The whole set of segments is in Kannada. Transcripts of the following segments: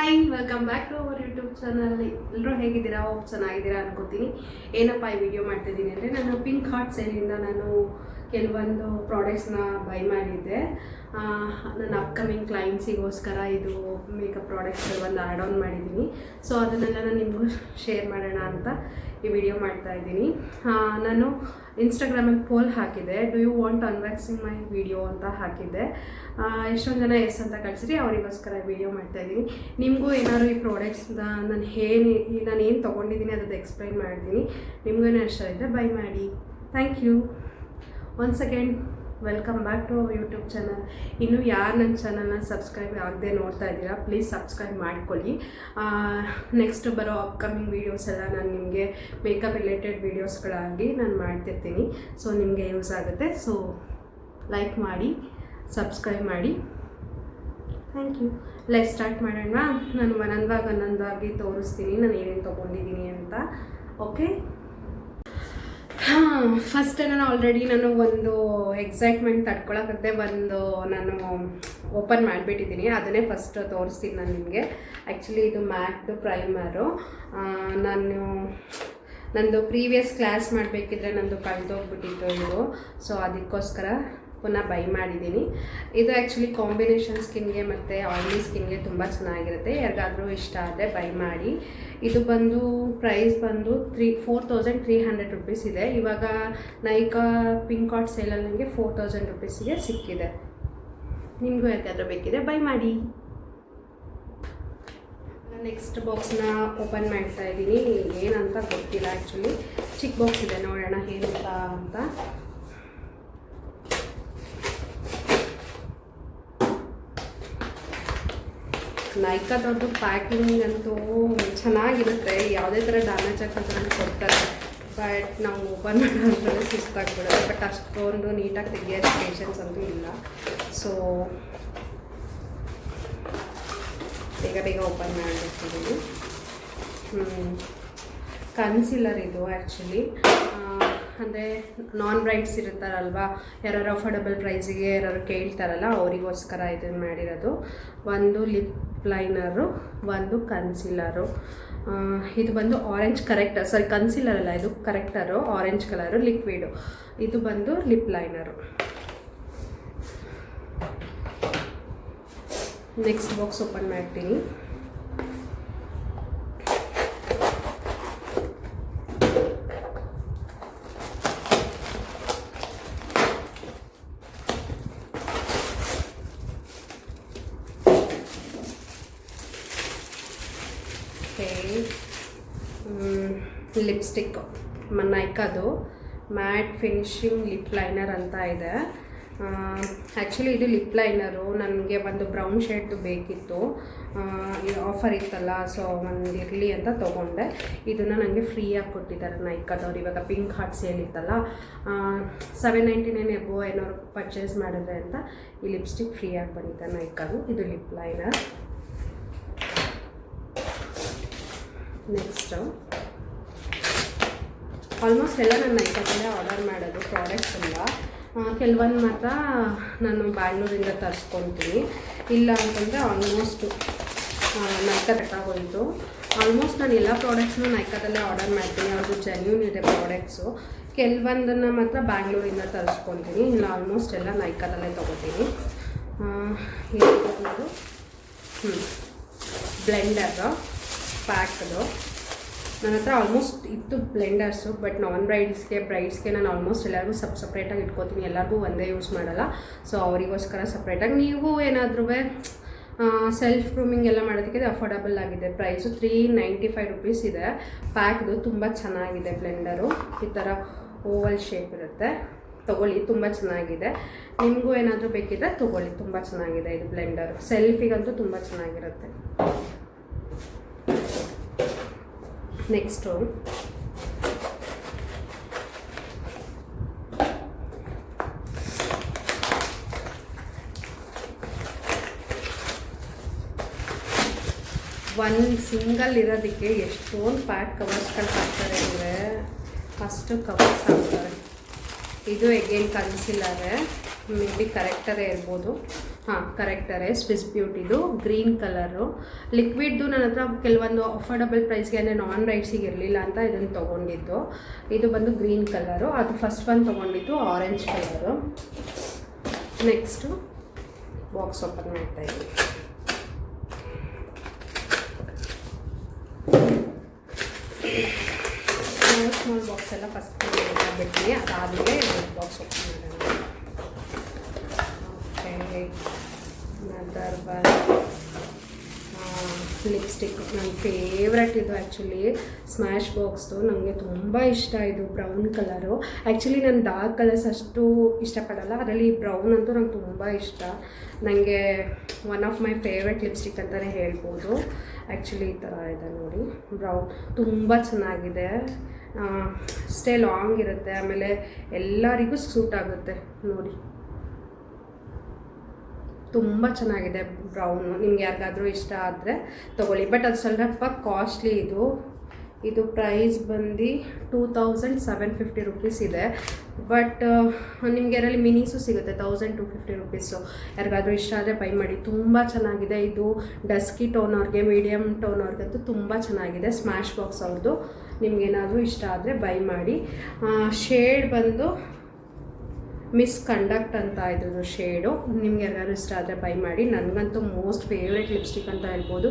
Hi welcome back to our YouTube channel. ಎಲ್ಲರೂ ಹೇಗಿದ್ದೀರಾ? ಹೋಪ್ ಚೆನ್ನಾಗಿದ್ದೀರಾ ಅನ್ಕೋತೀನಿ. ಏನಪ್ಪ ಈ ವಿಡಿಯೋ ಮಾಡ್ತಿದ್ದೀನಿ ಅಂದರೆ, ನಾನು ಪಿಂಕ್ ಹಾರ್ಟ್ ಸೇಲಿಂದ ನಾನು ಕೆಲವೊಂದು ಪ್ರಾಡಕ್ಟ್ಸ್ನ ಬೈ ಮಾಡಿದ್ದೆ. ನನ್ನ ಅಪ್ಕಮಿಂಗ್ ಕ್ಲೈಂಟ್ಸಿಗೋಸ್ಕರ ಇದು ಮೇಕಪ್ ಪ್ರಾಡಕ್ಟ್ಸ್ ಕೆಲವೊಂದು ಆ್ಯಡ್ ಆನ್ ಮಾಡಿದ್ದೀನಿ. ಸೊ ಅದನ್ನೆಲ್ಲ ನಾನು ನಿಮಗೂ ಶೇರ್ ಮಾಡೋಣ ಅಂತ ಈ ವಿಡಿಯೋ ಮಾಡ್ತಾ ಇದ್ದೀನಿ. ನಾನು ಇನ್ಸ್ಟಾಗ್ರಾಮಲ್ಲಿ ಪೋಲ್ ಹಾಕಿದ್ದೆ, do you want unboxing my video ಅಂತ ಹಾಕಿದ್ದೆ. ಎಷ್ಟೊಂದು ಜನ ಎಸ್ ಅಂತ ಕಳಿಸಿರಿ, ಅವರಿಗೋಸ್ಕರ ವಿಡಿಯೋ ಮಾಡ್ತಾಯಿದ್ದೀನಿ. ನಿಮಗೂ ಏನಾದ್ರು ಈ ಪ್ರಾಡಕ್ಟ್ಸ್ನ ನಾನು ಏನು ತೊಗೊಂಡಿದ್ದೀನಿ ಅದನ್ನು ಎಕ್ಸ್ಪ್ಲೈನ್ ಮಾಡ್ತೀನಿ. ನಿಮಗೂ ಏನೋ ಇಷ್ಟ ಇದ್ದರೆ ಬೈ ಮಾಡಿ. Thank you once again. Welcome back to our YouTube channel. ಇನ್ನೂ ಯಾರು ನನ್ನ ಚಾನಲ್ನ ಸಬ್ಸ್ಕ್ರೈಬ್ ಆಗದೆ ನೋಡ್ತಾ ಇದ್ದೀರಾ, ಪ್ಲೀಸ್ ಸಬ್ಸ್ಕ್ರೈಬ್ ಮಾಡ್ಕೊಳ್ಳಿ. ನೆಕ್ಸ್ಟ್ ಬರೋ ಅಪ್ಕಮಿಂಗ್ ವೀಡಿಯೋಸ್ ಎಲ್ಲ ನಾನು ನಿಮಗೆ ಮೇಕಪ್ ರಿಲೇಟೆಡ್ ವೀಡಿಯೋಸ್ಗಳಾಗಿ ನಾನು ಮಾಡ್ತಿರ್ತೀನಿ. ಸೊ ನಿಮಗೆ ಯೂಸ್ ಆಗುತ್ತೆ. ಸೊ ಲೈಕ್ ಮಾಡಿ, ಸಬ್ಸ್ಕ್ರೈಬ್ ಮಾಡಿ. Thank you. ಲೈಕ್ ಸ್ಟಾರ್ಟ್ ಮಾಡೋಣ. ನಾನು ಒಂದೊಂದಾಗಿ ತೋರಿಸ್ತೀನಿ ನಾನು ಏನೇನು ತೊಗೊಂಡಿದ್ದೀನಿ ಅಂತ. ಓಕೆ, ಫಸ್ಟ್ ನಾನು ಒಂದು ಎಕ್ಸೈಟ್ಮೆಂಟ್ ತಡ್ಕೊಳಕತ್ತೆ ನಾನು ಓಪನ್ ಮಾಡಿಬಿಟ್ಟಿದ್ದೀನಿ. ಅದನ್ನೇ ಫಸ್ಟ್ ತೋರಿಸ್ತೀನಿ ನಾನು ನಿಮಗೆ. ಆ್ಯಕ್ಚುಲಿ ಇದು ಮ್ಯಾಕ್ದು ಪ್ರೈಮರು. ನಂದು ಪ್ರೀವಿಯಸ್ ಕ್ಲಾಸ್ ಮಾಡಬೇಕಿದ್ರೆ ನಂದು ಕಳೆದೋಗ್ಬಿಟ್ಟಿತ್ತು ಇದು. ಸೊ ಅದಕ್ಕೋಸ್ಕರ ಪುನಃ ಬೈ ಮಾಡಿದ್ದೀನಿ. ಇದು ಆ್ಯಕ್ಚುಲಿ ಕಾಂಬಿನೇಷನ್ ಸ್ಕಿನ್ಗೆ ಮತ್ತು ಆಯಿಲಿ ಸ್ಕಿನ್ಗೆ ತುಂಬ ಚೆನ್ನಾಗಿರುತ್ತೆ. ಯಾರಿಗಾದರೂ ಇಷ್ಟ ಆದರೆ ಬೈ ಮಾಡಿ. ಇದು ಪ್ರೈಸ್ 4300 ರುಪೀಸ್ ಇದೆ. ಇವಾಗ ನೈಕಾ ಪಿಂಕ್ ಹಾರ್ಟ್ ಸೇಲಲ್ಲಿ ನನಗೆ 4000 ರುಪೀಸಿಗೆ ಸಿಕ್ಕಿದೆ. ನಿಮಗೂ ಯಾರಿಗಾದ್ರೂ ಬೇಕಿದೆ ಬೈ ಮಾಡಿ. ನೆಕ್ಸ್ಟ್ ಬಾಕ್ಸ್ನ ಓಪನ್ ಮಾಡ್ತಾ ಇದ್ದೀನಿ. ಏನಂತ ಗೊತ್ತಿಲ್ಲ, ಆ್ಯಕ್ಚುಲಿ ಚಿಕ್ಕ ಬಾಕ್ಸ್ ಇದೆ, ನೋಡೋಣ ಏನಂತ ಅಂತ. ನೈಕಾದವ್ರದ್ದು ಪ್ಯಾಕಿಂಗ್ ಅಂತೂ ಚೆನ್ನಾಗಿರುತ್ತೆ, ಯಾವುದೇ ಥರ ಡ್ಯಾಮೇಜ್ ಆಗ್ತದೆ ಕೊಡ್ತಾರೆ. ಬಟ್ ನಾವು ಓಪನ್ ಮಾಡೋದ್ರಲ್ಲಿ ಸುಸ್ತಾಗ್ಬಿಡೋದು. ಬಟ್ ಅಷ್ಟೊಂದು ನೀಟಾಗಿ ತೆಗಿಯೋ ಪೇಷನ್ಸ್ ಅಂತೂ ಇಲ್ಲ. ಸೊ ಬೇಗ ಓಪನ್ ಮಾಡಿರ್ತೀವಿ. ಕನ್ಸಿಲರ್ ಇದು ಆ್ಯಕ್ಚುಲಿ. ಅಂದರೆ ನಾನ್ ಬ್ರೈಡ್ಸ್ ಇರ್ತಾರಲ್ವ, ಯಾರು ಅಫೋರ್ಡಬಲ್ ಪ್ರೈಸಿಗೆ ಯಾರು ಕೇಳ್ತಾರಲ್ಲ ಅವರಿಗೋಸ್ಕರ ಇದನ್ನು ಮಾಡಿರೋದು. ಒಂದು ಲಿಪ್ ಲೈನರು, ಒಂದು ಕನ್ಸಿಲರು. ಇದು ಆರೆಂಜ್ ಕರೆಕ್ಟರ್, ಕನ್ಸಿಲರ್ ಅಲ್ಲ, ಇದು ಕರೆಕ್ಟರು, ಆರೆಂಜ್ ಕಲರು ಲಿಕ್ವಿಡು. ಇದು lip liner. Next box open ಮಾಡ್ತೀನಿ. ಲಿಪ್ಸ್ಟಿಕ್ ನೈಕಾದು ಮ್ಯಾಟ್ ಫಿನಿಶಿಂಗ್ ಲಿಪ್ ಲೈನರ್ ಅಂತ ಇದೆ. ಆ್ಯಕ್ಚುಲಿ ಇದು ಲಿಪ್ ಲೈನರು ನನಗೆ ಒಂದು ಬ್ರೌನ್ ಶೇಡ್ದು ಬೇಕಿತ್ತು. ಇದು ಆಫರ್ ಇತ್ತಲ್ಲ, ಸೊ ಒಂದು ಇರಲಿ ಅಂತ ತೊಗೊಂಡೆ. ಇದನ್ನು ನನಗೆ ಫ್ರೀಯಾಗಿ ಕೊಟ್ಟಿದ್ದಾರೆ ನೈಕಾದವ್ರು. ಇವಾಗ ಪಿಂಕ್ ಹಾರ್ಟ್ ಸೇಲ್ ಇತ್ತಲ್ಲ, 799 ಎಬೋ ಏನಾದ್ರು ಪರ್ಚೇಸ್ ಮಾಡಿದ್ರೆ ಅಂತ ಈ ಲಿಪ್ಸ್ಟಿಕ್ ಫ್ರೀಯಾಗಿ ಬಂದಿದೆ ನೈಕಾದು. ಇದು ಲಿಪ್ ಲೈನರ್. ನೆಕ್ಸ್ಟು ಆಲ್ಮೋಸ್ಟ್ ಎಲ್ಲ ನಾನು ನೈಕಾದಲ್ಲೇ ಆರ್ಡರ್ ಮಾಡೋದು ಪ್ರಾಡಕ್ಟ್ಸ್ ಎಲ್ಲ. ಕೆಲವೊಂದು ಮಾತ್ರ ನಾನು ಬ್ಯಾಂಗ್ಳೂರಿಂದ ತರಿಸ್ಕೊತೀನಿ. ಇಲ್ಲ ಅಂತಂದರೆ ಆಲ್ಮೋಸ್ಟು ನೈಕಾ ಹೋಯಿತು. ಆಲ್ಮೋಸ್ಟ್ ನಾನು ಎಲ್ಲ ಪ್ರಾಡಕ್ಟ್ಸ್ನು ನೈಕಾದಲ್ಲೇ ಆರ್ಡರ್ ಮಾಡ್ತೀನಿ. ಅವ್ರದ್ದು ಜೆನ್ಯೂನ್ ಇದೆ ಪ್ರಾಡಕ್ಟ್ಸು. ಕೆಲವೊಂದನ್ನು ಮಾತ್ರ ಬ್ಯಾಂಗ್ಳೂರಿಂದ ತರಿಸ್ಕೊತೀನಿ. ಇಲ್ಲ ಆಲ್ಮೋಸ್ಟ್ ಎಲ್ಲ ನೈಕಾದಲ್ಲೇ ತೊಗೋತೀನಿ. ಇದು ಬ್ಲೆಂಡರು ಪ್ಯಾಕ್ದು. ನನ್ನ ಹತ್ರ ಆಲ್ಮೋಸ್ಟ್ ಇತ್ತು ಬ್ಲೆಂಡರ್ಸು. ಬಟ್ ನಾನ್ ಬ್ರೈಡ್ಸ್ಗೆ ನಾನು ಆಲ್ಮೋಸ್ಟ್ ಎಲ್ಲರಿಗೂ ಸಪ್ರೇಟಾಗಿ ಇಟ್ಕೋತೀನಿ. ಎಲ್ಲರಿಗೂ ಒಂದೇ ಯೂಸ್ ಮಾಡಲ್ಲ. ಸೊ ಅವರಿಗೋಸ್ಕರ ಸಪ್ರೇಟಾಗಿ. ನೀವು ಏನಾದರೂ ಸೆಲ್ಫ್ ಗ್ರೂಮಿಂಗ್ ಎಲ್ಲ ಮಾಡೋದಕ್ಕೆ ಇದು ಅಫೋರ್ಡಬಲ್ ಆಗಿದೆ. ಪ್ರೈಸು 395 ರುಪೀಸ್ ಇದೆ. ಪ್ಯಾಕ್ದು ತುಂಬ ಚೆನ್ನಾಗಿದೆ ಬ್ಲೆಂಡರು. ಈ ಥರ ಓವಲ್ ಶೇಪ್ ಇರುತ್ತೆ. ತೊಗೊಳ್ಳಿ, ತುಂಬ ಚೆನ್ನಾಗಿದೆ. ನಿಮಗೂ ಏನಾದರೂ ಬೇಕಿದ್ದರೆ ತೊಗೊಳ್ಳಿ, ತುಂಬ ಚೆನ್ನಾಗಿದೆ ಇದು ಬ್ಲೆಂಡರು. ಸೆಲ್ಫಿಗಂತೂ ತುಂಬ ಚೆನ್ನಾಗಿರುತ್ತೆ. ನೆಕ್ಸ್ಟು ಒಂದು ಸಿಂಗಲ್ ಇರೋದಕ್ಕೆ ಎಷ್ಟೊಂದು ಪ್ಯಾಕ್ ಕವರ್ಸ್ಗಳು ಹಾಕ್ತಾರೆ ಅಂದರೆ ಅಷ್ಟು ಕವರ್ಸ್ ಹಾಕ್ತಾರೆ. ಇದು ಎಗೇನ್ ಕನ್ಸಿಲ್ಲರೇ, ಮೇ ಬಿ ಕರೆಕ್ಟರೇ ಇರ್ಬೋದು. ಹಾಂ ಕರೆಕ್ಟರೇ ಸ್ವಿಸ್ ಬ್ಯೂಟಿದು ಗ್ರೀನ್ ಕಲರು ಲಿಕ್ವಿಡ್ದು ನನ್ನ ಹತ್ರ ಕೆಲವೊಂದು ಅಫೋರ್ಡಬಲ್ ಪ್ರೈಸ್ಗೆ ಅಂದರೆ ನಾನ್ ರೈಟ್ಸಿಗೆ ಇರಲಿಲ್ಲ ಅಂತ ಇದನ್ನು ತೊಗೊಂಡಿದ್ದು. ಇದು ಬಂದು ಗ್ರೀನ್ ಕಲರು, ಅದು ಫಸ್ಟ್ ಒನ್ ತೊಗೊಂಡಿದ್ದು orange colour. Next box open ಮಾಡ್ತಾಯಿದ್ದೀನಿ. ಸ್ಮಾಲ್ ಬಾಕ್ಸ್ ಎಲ್ಲ ಫಸ್ಟ್ ಬಿಡ್ತೀನಿ, ಅದಾದಮೇಲೆ ಬಾಕ್ಸ್ ಓಪನ್ ಮಾಡೋಣ. ಓಕೆ, ಅದರ್ ಲಿಪ್ಸ್ಟಿಕ್ ನನ್ನ ಫೇವ್ರೆಟ್ ಇದು. ಆ್ಯಕ್ಚುಲಿ ಸ್ಮ್ಯಾಶ್ ಬಾಕ್ಸ್ದು ನನಗೆ ತುಂಬ ಇಷ್ಟ. ಇದು ಬ್ರೌನ್ ಕಲರು. ಆ್ಯಕ್ಚುಲಿ ನಾನು ಡಾರ್ಕ್ ಕಲರ್ಸ್ ಅಷ್ಟು ಇಷ್ಟಪಡಲ್ಲ, ಅದರಲ್ಲಿ ಬ್ರೌನ್ ಅಂತೂ ನಂಗೆ ತುಂಬ ಇಷ್ಟ. ನನಗೆ one of my favourite lipstick ಅಂತಲೇ ಹೇಳ್ಬೋದು. ಆ್ಯಕ್ಚುಲಿ ಈ ಥರ ಇದೆ ನೋಡಿ, ಬ್ರೌನ್ ತುಂಬ ಚೆನ್ನಾಗಿದೆ. ಸ್ಟೇ ಲಾಂಗ್ ಇರುತ್ತೆ, ಆಮೇಲೆ ಎಲ್ಲರಿಗೂ ಸೂಟ್ ಆಗುತ್ತೆ ನೋಡಿ. ತುಂಬ ಚೆನ್ನಾಗಿದೆ ಬ್ರೌನು. ನಿಮ್ಗೆ ಯಾರಿಗಾದರೂ ಇಷ್ಟ ಆದರೆ ತೊಗೊಳ್ಳಿ. ಬಟ್ ಅದು ಸ್ವಲ್ಪ ಕಾಸ್ಟ್ಲಿ ಇದು ಪ್ರೈಸ್ ಬಂದು 2750 ರುಪೀಸ್ ಇದೆ. ಬಟ್ ನಿಮಗೆ ಅದರಲ್ಲಿ ಮಿನೀಸು ಸಿಗುತ್ತೆ 1250 ರುಪೀಸು. ಯಾರಿಗಾದರೂ ಇಷ್ಟ ಆದರೆ ಬೈ ಮಾಡಿ, ತುಂಬ ಚೆನ್ನಾಗಿದೆ. ಇದು ಡಸ್ಕಿ ಟೋನ್ ಅವ್ರಿಗೆ, ಮೀಡಿಯಮ್ ಟೋನ್ ಅವ್ರಿಗಂತೂ ತುಂಬ ಚೆನ್ನಾಗಿದೆ. ಸ್ಮ್ಯಾಶ್ ಬಾಕ್ಸ್ ಅವ್ರದ್ದು. ನಿಮ್ಗೇನಾದರೂ ಇಷ್ಟ ಆದರೆ ಬೈ ಮಾಡಿ. ಶೇಡ್ ಬಂದು ಮಿಸ್ ಕಂಡಕ್ಟ್ ಅಂತ ಇದ್ರದ್ದು ಶೇಡು. ನಿಮ್ಗೆ ಯಾರಿಗಾದ್ರು ಇಷ್ಟ ಆದರೆ ಬೈ ಮಾಡಿ. ನನಗಂತೂ ಮೋಸ್ಟ್ ಫೇವ್ರೆಟ್ ಲಿಪ್ಸ್ಟಿಕ್ ಅಂತ ಹೇಳ್ಬೋದು.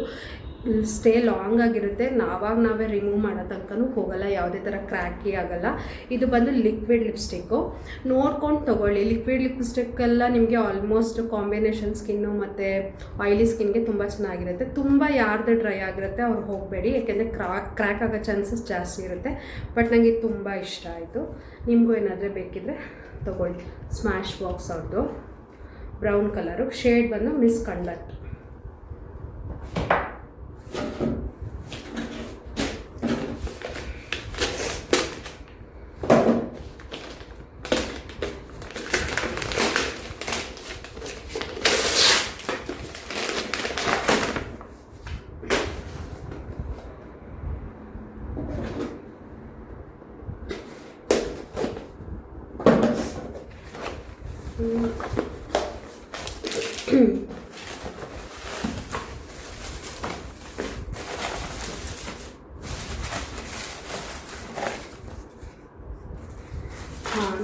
ಸ್ಟೇ ಲಾಂಗ್ ಆಗಿರುತ್ತೆ, ನಾವೇ ರಿಮೂವ್ ಮಾಡೋ ತನಕನೂ ಹೋಗಲ್ಲ, ಯಾವುದೇ ಥರ ಕ್ರ್ಯಾಕಿ ಆಗೋಲ್ಲ. ಇದು ಬಂದು ಲಿಕ್ವಿಡ್ ಲಿಪ್ಸ್ಟಿಕ್ಕು. ನೋಡ್ಕೊಂಡು ತೊಗೊಳ್ಳಿ. ಲಿಕ್ವಿಡ್ ಲಿಪ್ಸ್ಟಿಕ್ಕೆಲ್ಲ ನಿಮಗೆ ಆಲ್ಮೋಸ್ಟ್ ಕಾಂಬಿನೇಷನ್ ಸ್ಕಿನ್ನು ಮತ್ತು ಆಯಿಲಿ ಸ್ಕಿನ್ಗೆ ತುಂಬ ಚೆನ್ನಾಗಿರುತ್ತೆ. ತುಂಬ ಯಾರ್ದು ಡ್ರೈ ಆಗಿರುತ್ತೆ ಅವ್ರು ಹೋಗಬೇಡಿ, ಯಾಕೆಂದರೆ ಕ್ರ್ಯಾಕ್ ಆಗೋ ಚಾನ್ಸಸ್ ಜಾಸ್ತಿ ಇರುತ್ತೆ. ಬಟ್ ನನಗೆ ತುಂಬ ಇಷ್ಟ ಆಯಿತು. ನಿಮಗೂ ಏನಾದರೂ ಬೇಕಿದ್ದರೆ ತೊಗೊಳ್ಳಿ. ಸ್ಮ್ಯಾಶ್ ಬಾಕ್ಸ್ ಅವ್ರದ್ದು ಬ್ರೌನ್ ಕಲರು. ಶೇಡ್ ಬಂದು ಮಿಸ್ ಕಂಡಕ್ಟ್.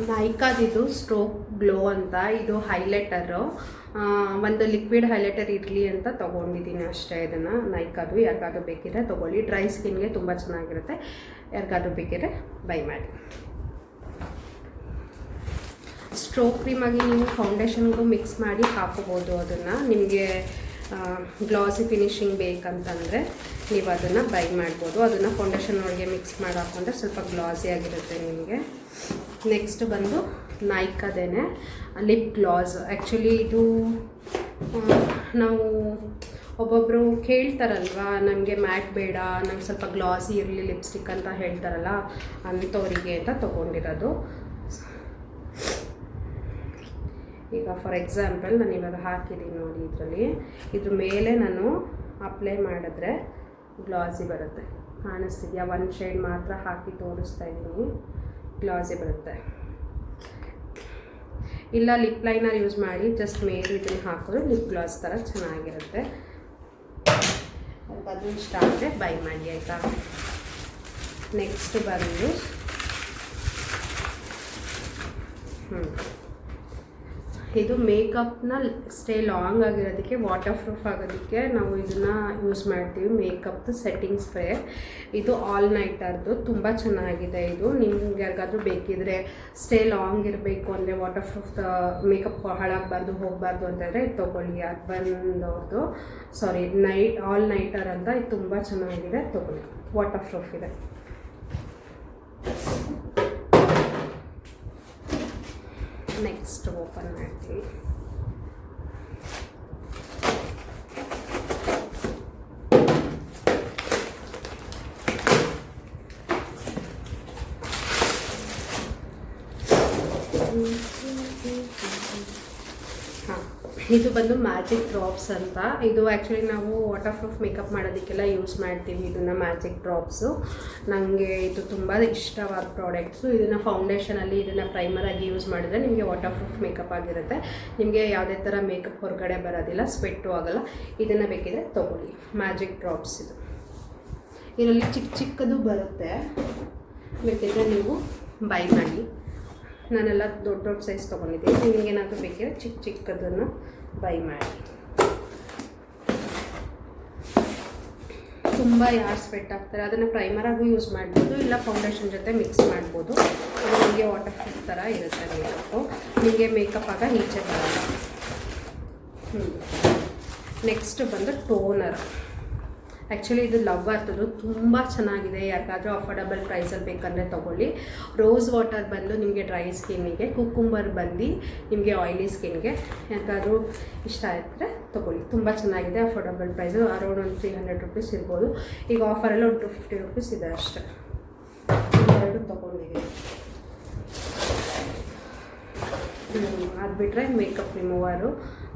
ನೈಕಾದಿದು ಸ್ಟ್ರೋಕ್ ಗ್ಲೋ ಅಂತ. ಇದು ಹೈಲೈಟರು. ಒಂದು ಲಿಕ್ವಿಡ್ ಹೈಲೈಟರ್ ಇರಲಿ ಅಂತ ತೊಗೊಂಡಿದ್ದೀನಿ ಅಷ್ಟೇ. ಇದನ್ನು ನೈಕಾದು ಯಾರಿಗಾದ್ರೂ ಬೇಕಿದ್ರೆ ತೊಗೊಳ್ಳಿ. ಡ್ರೈ ಸ್ಕಿನ್ಗೆ ತುಂಬ ಚೆನ್ನಾಗಿರುತ್ತೆ. ಯಾರಿಗಾದ್ರೂ ಬೇಕಿದ್ರೆ ಬೈ ಮಾಡಿ. ಸ್ಟ್ರೋಕ್ ಕ್ರೀಮಾಗಿ ನೀವು ಫೌಂಡೇಶನ್ಗೂ ಮಿಕ್ಸ್ ಮಾಡಿ ಹಾಕೋಬೋದು. ಅದನ್ನು ನಿಮಗೆ ಗ್ಲಾಸಿ ಫಿನಿಶಿಂಗ್ ಬೇಕಂತಂದರೆ ನೀವು ಅದನ್ನು ಬೈ ಮಾಡ್ಬೋದು. ಅದನ್ನು ಫೌಂಡೇಶನ್ ಒಳಗೆ ಮಿಕ್ಸ್ ಮಾಡಿ ಹಾಕೊಂಡ್ರೆ ಸ್ವಲ್ಪ ಗ್ಲಾಸಿ ಆಗಿರುತ್ತೆ ನಿಮಗೆ. ನೆಕ್ಸ್ಟ್ ಬಂದು ನೈಕಾದೇನೆ ಲಿಪ್ ಗ್ಲಾಸ್. ಆ್ಯಕ್ಚುಲಿ ಇದು ನಾವು ಒಬ್ಬೊಬ್ಬರು ಕೇಳ್ತಾರಲ್ವ, ನಮಗೆ ಮ್ಯಾಟ್ ಬೇಡ, ನಮ್ಗೆ ಸ್ವಲ್ಪ ಗ್ಲಾಸಿ ಇರಲಿ ಲಿಪ್ಸ್ಟಿಕ್ ಅಂತ ಹೇಳ್ತಾರಲ್ಲ, ಅಂಥವರಿಗೆ ಅಂತ ತೊಗೊಂಡಿರೋದು. ಈಗ ಫಾರ್ ಎಕ್ಸಾಂಪಲ್ ನಾನು ಇವಾಗ ಹಾಕಿದ್ದೀನಿ ನೋಡಿ, ಇದರಲ್ಲಿ ಇದ್ರ ಮೇಲೆ ನಾನು ಅಪ್ಲೈ ಮಾಡಿದ್ರೆ ಗ್ಲಾಸಿ ಬರುತ್ತೆ. ಕಾಣಿಸ್ತಿದೆಯಾ? ಒಂದು ಶೇಡ್ ಮಾತ್ರ ಹಾಕಿ ತೋರಿಸ್ತಾ ಇದ್ದೀನಿ, ಗ್ಲಾಸಿ ಬರುತ್ತೆ. ಇಲ್ಲ ಲಿಪ್ ಲೈನರ್ ಯೂಸ್ ಮಾಡಿ ಜಸ್ಟ್ ಮೇಲೆ ಇದನ್ನು ಹಾಕಿದ್ರೆ ಲಿಪ್ ಗ್ಲಾಸ್ ಥರ ಚೆನ್ನಾಗಿರುತ್ತೆ. ಅದು ಇಷ್ಟ ಆದರೆ ಬೈ ಮಾಡಿ ಆಯಿತಾ. ನೆಕ್ಸ್ಟ್ ಬಂದು ಇದು ಮೇಕಪ್ನ ಸ್ಟೇ ಲಾಂಗ್ ಆಗಿರೋದಕ್ಕೆ, ವಾಟರ್ ಪ್ರೂಫ್ ಆಗೋದಕ್ಕೆ ನಾವು ಇದನ್ನು ಯೂಸ್ ಮಾಡ್ತೀವಿ. ಮೇಕಪ್ದು ಸೆಟ್ಟಿಂಗ್ ಸ್ಪ್ರೇ. ಇದು ಆಲ್ ನೈಟರ್ದು ತುಂಬ ಚೆನ್ನಾಗಿದೆ. ಇದು ನಿಮ್ಗೆ ಯಾರಿಗಾದ್ರೂ ಬೇಕಿದ್ರೆ ಸ್ಟೇ ಲಾಂಗ್ ಇರಬೇಕು ಅಂದರೆ, ವಾಟರ್ ಪ್ರೂಫ್ ಮೇಕಪ್ ಹಾಳಾಗಬಾರ್ದು ಹೋಗಬಾರ್ದು ಅಂತಂದರೆ ಇದು ತೊಗೊಳ್ಳಿ. ಅರ್ಬನ್ದವ್ರದ್ದು ಆಲ್ ನೈಟರ್ ಅಂತ. ಇದು ತುಂಬ ಚೆನ್ನಾಗಿದೆ, ತೊಗೊಳ್ಳಿ. ವಾಟರ್ ಪ್ರೂಫ್ ಇದೆ. ನೆಕ್ಸ್ಟ್ ಓಪನ್ ಮಾಡ್ತೀವಿ. ಹಾಂ, ಇದು ಬಂದು ಮ್ಯಾಜಿಕ್ ಡ್ರಾಪ್ಸ್ ಅಂತ. ಇದು ಆ್ಯಕ್ಚುಲಿ ನಾವು ವಾಟರ್ ಪ್ರೂಫ್ ಮೇಕಪ್ ಮಾಡೋದಕ್ಕೆಲ್ಲ ಯೂಸ್ ಮಾಡ್ತೀವಿ ಇದನ್ನು. ಮ್ಯಾಜಿಕ್ ಡ್ರಾಪ್ಸು ನನಗೆ ಇದು ತುಂಬ ಇಷ್ಟವಾದ ಪ್ರಾಡಕ್ಟ್ಸು. ಇದನ್ನು ಫೌಂಡೇಶನಲ್ಲಿ ಇದನ್ನು ಪ್ರೈಮರಾಗಿ ಯೂಸ್ ಮಾಡಿದ್ರೆ ನಿಮಗೆ ವಾಟರ್ ಪ್ರೂಫ್ ಮೇಕಪ್ ಆಗಿರುತ್ತೆ. ನಿಮಗೆ ಯಾವುದೇ ಥರ ಮೇಕಪ್ ಹೊರಗಡೆ ಬರೋದಿಲ್ಲ, ಸ್ವೆಟ್ಟು ಆಗೋಲ್ಲ. ಇದನ್ನು ಬೇಕಿದ್ರೆ ತೊಗೊಳ್ಳಿ. ಮ್ಯಾಜಿಕ್ ಡ್ರಾಪ್ಸ್ ಇದು. ಇದರಲ್ಲಿ ಚಿಕ್ಕ ಚಿಕ್ಕದು ಬರುತ್ತೆ, ಬೇಕಿದ್ರೆ ನೀವು ಬೈ ಮಾಡಿ. ನಾನೆಲ್ಲ ದೊಡ್ಡ ದೊಡ್ಡ ಸೈಜ್ ತೊಗೊಂಡಿದ್ದೀನಿ. ನಿಮಗೇನಾದರೂ ಬೇಕಿದ್ರೆ ಚಿಕ್ಕ ಚಿಕ್ಕದನ್ನು ಬೈ ಮಾಡಿ. ತುಂಬ ಯಾರು ಸ್ವೆಟ್ ಆಗ್ತಾರೆ ಅದನ್ನು ಪ್ರೈಮರಾಗೂ ಯೂಸ್ ಮಾಡ್ಬೋದು, ಇಲ್ಲ ಫೌಂಡೇಶನ್ ಜೊತೆ ಮಿಕ್ಸ್ ಮಾಡ್ಬೋದು. ಅದು ನಿಮಗೆ ವಾಟರ್ ಪ್ರೂಫ್ ಥರ ಇರುತ್ತೆ ಮೇಕಪ್ಪು. ನಿಮಗೆ ಮೇಕಪ್ ಆಗ ಈಚೆ ಬರೋಲ್ಲ. ನೆಕ್ಸ್ಟ್ ಬಂದು ಟೋನರ್. ಆ್ಯಕ್ಚುಲಿ ಇದು ಲವ್ ಅರ್ಥದ್ದು ತುಂಬ ಚೆನ್ನಾಗಿದೆ. ಯಾರಿಗಾದರೂ ಅಫೋರ್ಡಬಲ್ ಪ್ರೈಸಲ್ಲಿ ಬೇಕಂದರೆ ತೊಗೊಳ್ಳಿ. ರೋಸ್ ವಾಟರ್ ಬಂದು ನಿಮಗೆ ಡ್ರೈ ಸ್ಕಿನ್ನಿಗೆ, ಕುಕ್ಕುಂಬರ್ ಬಂದು ನಿಮಗೆ ಆಯಿಲಿ ಸ್ಕಿನ್ಗೆ. ಯಾರಿಗಾದರೂ ಇಷ್ಟ ಆಯಿದ್ರೆ ತೊಗೊಳ್ಳಿ. ತುಂಬ ಚೆನ್ನಾಗಿದೆ. ಅಫೋರ್ಡಬಲ್ ಪ್ರೈಸು ಅರೌಂಡ್ ಒಂದು 300 ರುಪೀಸ್ ಇರ್ಬೋದು. ಈಗ ಆಫರೆಲ್ಲ ಒಂದು 250 ರುಪೀಸ್ ಇದೆ ಅಷ್ಟೇ. ಎರಡು ತೊಗೊಂಡಿದ್ದೀನಿ. ಅದು ಬಿಟ್ಟರೆ ಮೇಕಪ್ ರಿಮೂವರು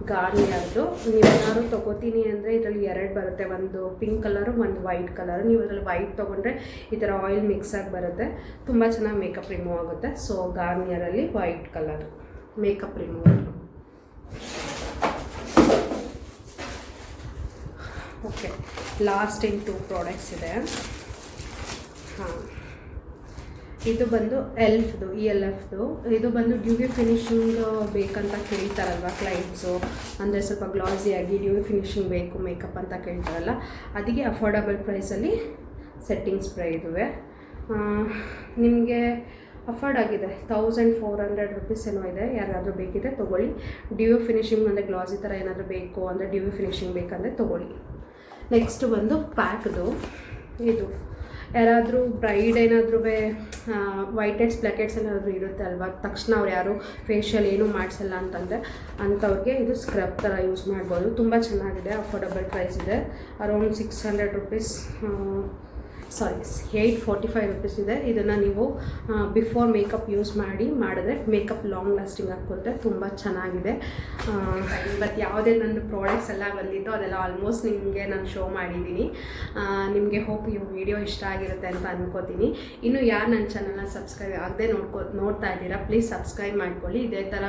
ಗಾರ್ನಿಯರ್ದು. ನೀವೇನಾದ್ರು ತೊಗೋತೀನಿ ಅಂದರೆ ಇದರಲ್ಲಿ 2 ಬರುತ್ತೆ, ಒಂದು ಪಿಂಕ್ ಕಲರು, ಒಂದು ವೈಟ್ ಕಲರು. ನೀವು ಇದರಲ್ಲಿ ವೈಟ್ ತೊಗೊಂಡ್ರೆ ಈ ಥರ ಆಯಿಲ್ ಮಿಕ್ಸ್ ಆಗಿ ಬರುತ್ತೆ, ತುಂಬ ಚೆನ್ನಾಗಿ ಮೇಕಪ್ ರಿಮೂವ್ ಆಗುತ್ತೆ. ಸೊ ಗಾರ್ನಿಯರಲ್ಲಿ white colour makeup remover. Okay, last in 2 products ಇದೆ. ಹಾಂ, ಇದು ಬಂದು ಎಲ್ಫ್ದು ELFದು. ಇದು ಬಂದು ಡ್ಯೂವಿ ಫಿನಿಶಿಂಗ್ ಬೇಕಂತ ಕೇಳ್ತಾರಲ್ವ ಕ್ಲೈಂಟ್ಸು, ಅಂದರೆ ಸ್ವಲ್ಪ ಗ್ಲಾಸಿಯಾಗಿ ಡ್ಯೂವಿ ಫಿನಿಶಿಂಗ್ ಬೇಕು ಮೇಕಪ್ ಅಂತ ಕೇಳ್ತಾರಲ್ಲ, ಅದಕ್ಕೆ ಅಫೋರ್ಡಬಲ್ ಪ್ರೈಸಲ್ಲಿ ಸೆಟ್ಟಿಂಗ್ ಸ್ಪ್ರೇ ಇದುವೆ. ನಿಮಗೆ ಅಫೋರ್ಡ್ ಆಗಿದೆ, 1400 ರುಪೀಸ್ ಏನೋ ಇದೆ. ಯಾರಾದರೂ ಬೇಕಿದೆ ತೊಗೊಳ್ಳಿ. ಡ್ಯೂವಿ ಫಿನಿಶಿಂಗ್ ಅಂದರೆ ಗ್ಲಾಸಿ ಥರ ಏನಾದರೂ ಬೇಕು ಅಂದರೆ ಡ್ಯೂವಿ ಫಿನಿಶಿಂಗ್ ಬೇಕಂದರೆ ತೊಗೊಳ್ಳಿ. ನೆಕ್ಸ್ಟ್ ಬಂದು ಪ್ಯಾಕ್ದು. ಇದು ಯಾರಾದರೂ ಬ್ರೈಡ್ ಏನಾದರೂ ವೈಟ್ ಹೆಡ್ಸ್ ಬ್ಲ್ಯಾಕ್ ಹೆಡ್ಸ್ ಏನಾದರೂ ಇರುತ್ತೆ ಅಲ್ವಾ, ತಕ್ಷಣ ಅವ್ರು ಯಾರು ಫೇಶಿಯಲ್ ಏನೂ ಮಾಡಿಸಲ್ಲ ಅಂತಂದರೆ ಅಂಥವ್ರಿಗೆ ಇದು ಸ್ಕ್ರಬ್ ಥರ ಯೂಸ್ ಮಾಡ್ಬೋದು. ತುಂಬ ಚೆನ್ನಾಗಿದೆ. ಅಫೋರ್ಡಬಲ್ ಪ್ರೈಸ್ ಇದೆ. ಅರೌಂಡ್ 600 ರುಪೀಸ್, 845 ರುಪೀಸ್ ಇದೆ. ಇದನ್ನು ನೀವು ಬಿಫೋರ್ ಮೇಕಪ್ ಯೂಸ್ ಮಾಡಿದ್ರೆ ಮೇಕಪ್ ಲಾಂಗ್ ಲಾಸ್ಟಿಂಗ್ ಆಗ್ಕೊಳುತ್ತೆ. ತುಂಬ ಚೆನ್ನಾಗಿದೆ. ಇವತ್ತು ಯಾವುದೇ ನನ್ನ ಪ್ರಾಡಕ್ಟ್ಸ್ ಎಲ್ಲ ಬಂದಿತ್ತು ಅದೆಲ್ಲ ಆಲ್ಮೋಸ್ಟ್ ನಿಮಗೆ ನಾನು ಶೋ ಮಾಡಿದ್ದೀನಿ. ನಿಮಗೆ ಹೋಪ್ ಈ ವಿಡಿಯೋ ಇಷ್ಟ ಆಗಿರುತ್ತೆ ಅಂತ ಅಂದ್ಕೋತೀನಿ. ಇನ್ನು ಯಾರು ನನ್ನ ಚಾನಲ್ನ ಸಬ್ಸ್ಕ್ರೈಬ್ ಆಗದೆ ನೋಡ್ತಾ ಇದ್ದೀರಾ, ಪ್ಲೀಸ್ ಸಬ್ಸ್ಕ್ರೈಬ್ ಮಾಡ್ಕೊಳ್ಳಿ. ಇದೇ ಥರ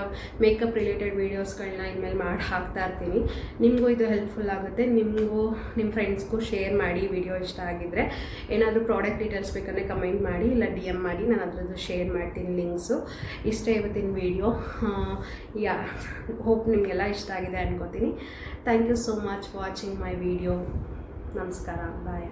ಮೇಕಪ್ ರಿಲೇಟೆಡ್ ವೀಡಿಯೋಸ್ಗಳನ್ನ ಇನ್ಮೇಲೆ ಮಾಡಿ ಹಾಕ್ತಾ ಇರ್ತೀನಿ. ನಿಮಗೂ ಇದು ಹೆಲ್ಪ್ಫುಲ್ ಆಗುತ್ತೆ. ನಿಮಗೂ ನಿಮ್ಮ ಫ್ರೆಂಡ್ಸ್ಗೂ ಶೇರ್ ಮಾಡಿ ವಿಡಿಯೋ ಇಷ್ಟ ಆಗಿದ್ದರೆ. ಏನಾದರೂ ಪ್ರಾಡಕ್ಟ್ ಡೀಟೇಲ್ಸ್ ಬೇಕಂದರೆ ಕಮೆಂಟ್ ಮಾಡಿ, ಇಲ್ಲ DM ಮಾಡಿ, ನಾನು ಅದರದ್ದು ಶೇರ್ ಮಾಡ್ತೀನಿ ಲಿಂಕ್ಸು. ಇಷ್ಟೇ ಇವತ್ತಿನ ವಿಡಿಯೋ. ಹೋಪ್ ನಿಮಗೆಲ್ಲ ಇಷ್ಟ ಆಗಿದೆ ಅನ್ಕೋತೀನಿ. Thank you so much watching my video. ನಮಸ್ಕಾರ, ಬಾಯ್.